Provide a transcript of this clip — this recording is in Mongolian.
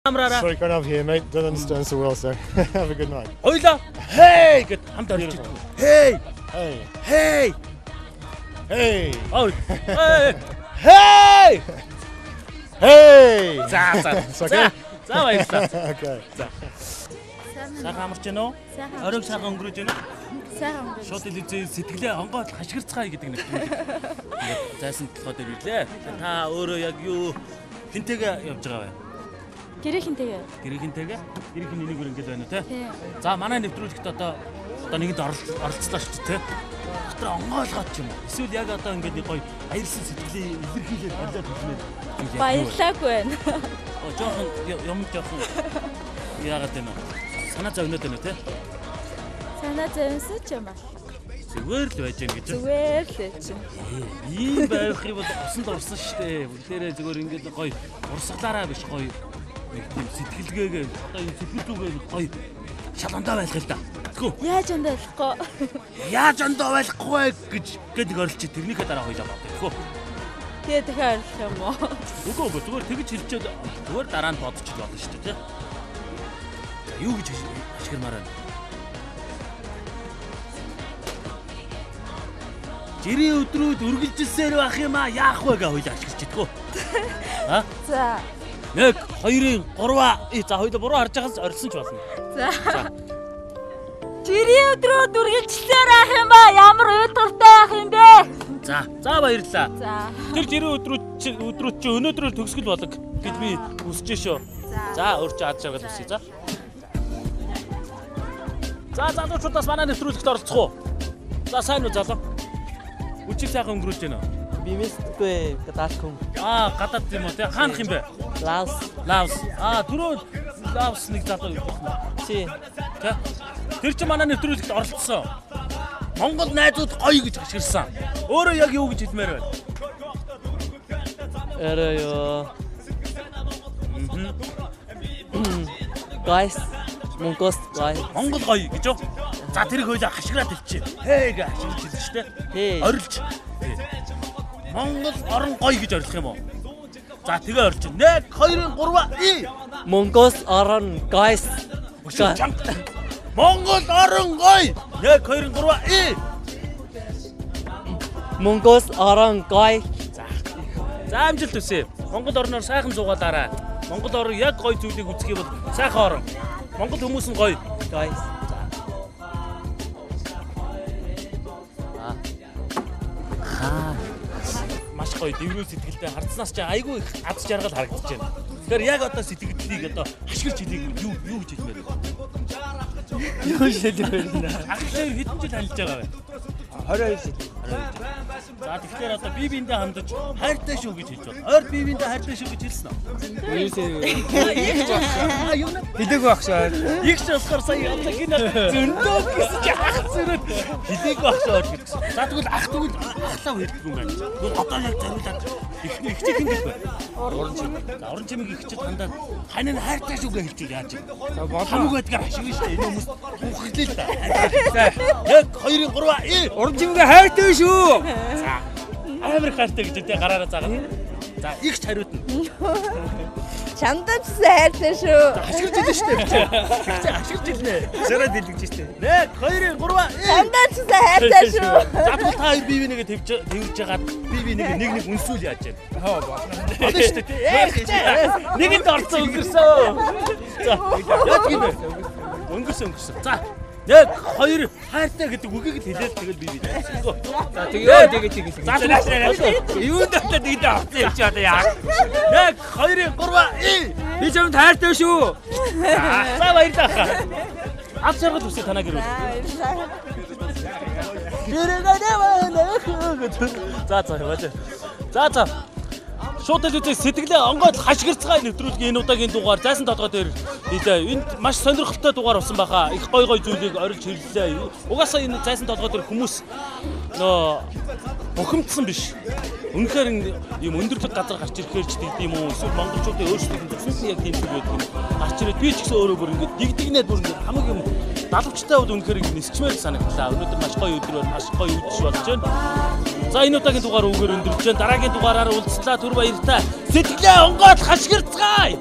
Sorry, going over here, mate. Don't understand so well, so have a good night. Hoila, hey гэд хамт орж ирдэг. Hey. Hey. Hey. Hey. Oh. Hey. Hey. За. За баярлалаа. Okay. Сайхан амарч гэнэ үү? Оройг сайхан өнгөрөөж гэнэ үү? Сайхан өнгөрөөж. Шууд хэлээ сэтгэлээ онгоод хашгирцгаая гэдэг нэг юм. Ингээд зайсан толгой дээр ирлээ. Та өөрөө яг юу хинтэйгээ явж байгаа вэ? Гэрээхинтэйгээ. Гэрээхинтэйгээ? Гэрээхин энийг үрэнгээл байна уу те? Тийм. За манай нэвтрүүлэгт одоо нэгэнд оролцлоо шүү дээ те. Дотор онгоолгоод ч юм уу. Эсвэл яг одоо ингээд нэг гоё аярсан сэтгэлээ илэрхийлээд болоод хэлмээр. Баярлаагүй байна. Жоохон жоохон яагаад вэ? Санаа зовноод байна те? Санаа зовсон ч юм аа. Зүгээр л байж гэн гэж. Зүгээр л байж. Ийм байх юм бол усанд урсан шүү дээ. Бүгдээрээ зүгээр ингээд гоё урсгалаараа биш гоё нэг тийм сэтгэлгээгээ одоо энэ сэтгэлдүүгээ гоё шалгандаа байх л да. Тэгвэл Яаж ондоо болохгүй. яаж ондоо байхгүй вэ гэж орилч тэрнийхээ дараа хоёлаа бод. Тэгвэл Тэгээ дахиад орлох юм уу? үгүй зүгээр тэгж хэлчихэд зүгээр дараа нь бодчих болно шүү дээ тий. За юу гэж ашигмаар байна. Жирийн өдрүүд үргэлжилсээр байх юм аа яах вэ гэж хоёлаа ашиглаж идэггүй. Аа? За. 1 2 3 за хоёлаа буруу харж байгаас орилсон ч болно. За. Жирийн өдрүүд үргэлжлэлээр ах юм ба ямар уйдгартай ах юм бэ? За баярлалаа. За. Тэр жирийн өдрүүд чи өнөөдрөөр төгсгөл болог гэж би хүсэж шүү. За өөрчөө ад жаргал хүсье за. За залуучуудаас манай нэвтрүүлэгт оролцох уу? За сайн уу залуу? Үчиг сайхан өнгөрүүлж байна уу? Би мэдгүй гадаад хүн. Гадаад юм уу те? Хаанах юм бэ? Лаос. Түрүү Лаос нэг залуу юу? Чи. Тэр чи манай нэвтрүүлэгт оролцсон. Монгол найзууд гоё гэж ашигласан. Өөрөө яг юу гэж хэлмээр байна? Эрөө. Guys, Монгол гоё гэж юу? За тэрийг хоёлаа хашгираад хэлчихэ. Хээ гэж хашгирч хэлсэн шүү дээ. Орилж. Монгол орон гоё гэж орилох юм уу? За тэгээ орилж. 1 2 3 Монгол орон guys. Монгол орон гоё. 1 2 3 Монгол орон гоё. За амжилт хүсье. Монгол орноор сайхан зугаалаарай. Монгол орон яг гоё зүйлийг үзэх юм бол сайхан орон. Монгол хүмүүс нь гоё. Guys. Маш гоё дэврүүл сэтгэлтэй хардснаас ч айгүй их аз жаргал харагдаж байна. Тэгэхээр яг одоо сэтгэлдлийг одоо ашиглаж хэлийг юу гэж хэлмээр байна? Юу шилжүүлэх вэ? Ахлаар хэдэн жил танилж байгаа вэ? 22 жил. За тэгэхээр одоо бие биендээ хандаж хайртай шүү гэж хэлж байна. Ойр бие биендээ хайртай шүү гэж хэлсэн үү? Юу хэлээгүй багшаа. Игч болохоор сая одоо гинэ зөндөө гэсэн чи ах зэрэг хэлээгүй багшаа гэж. За тэгвэл ах тэгвэл ахлаа хэлдэг юм байна. Тэгвэл одоо яг зориулаад ихчийг хин гэж байна. Уран чимэг. За уран чимэг ихчид хандаад хань нь хайртай шүү гэж хэлж яаж юм. За болов гэдгээр ашиглаж шүү. Энэ хүмүүс хүүхэлээ л да. За 1 2 3 Уран чимгээ хайртай шүү. За амар хайртай гэж тэ гараараа заагаад. За ихч хариулна. Чамдаа ч хайртай шүү. Ашиглаж идэв шүү дээ. Ашиглаж илнэ. Зэрэг дэлгэж шүү дээ. 1 2 3 Чамдаа ч хайртай шүү. За та хоёр бие бинийгээ тэрж жагаад бие бинийгээ нэг үнсүүл яаж байна. Болно шүү дээ. Нэгэнд орцсон өнгөрсөн. За яаж гинэ? Өнгөрсөн. За 1 2 хайртай гэдэг үгийг л хэлээд тэгэл бие бинээ. За тэгээ. За юунд тавтаа тэгээд авсан юм чи одоо яа. 1 2 3 Би чамд хайртай шүү. За баярлалаа. Аз жаргал үсээ танаа гэрүүл. За. Шууд л үзээ сэтгэлээ онгоод хашгирцгаая нэвтрүүлгийн энэ удаагийн дугаар зайсан толгой дээр хэлээ. Энд маш сонирхолтой дугаар болсон баха. Их гой зүйлийг орилж хэллээ. Угаасаа энэ зайсан толгой дээр хүмүүс бухимдсан биш. Үнэхээр юм өндөрлөг газар гарч ирэхээр ч тийм үү. Эсвэл монголчуудын өөрсдийн төсөлтний яг тийм зүйл байдаг юм. Гарч ирээд би ч гэсэн өөрөө бүр ингэ дигдэгнээд бүр ингэ хамаг юм далавчтай бол үнэхээр нисчмээр санагдлаа. Өнөөдөр маш гоё өдөр бол маш гоё үдшиж болж байна. За энэ удаагийн дугаар үгээр өндөрлж байна. Дараагийн дугаараар уулзлаа. Түр баяртай. Сэтгэлээ онгоод хашгирцгаая.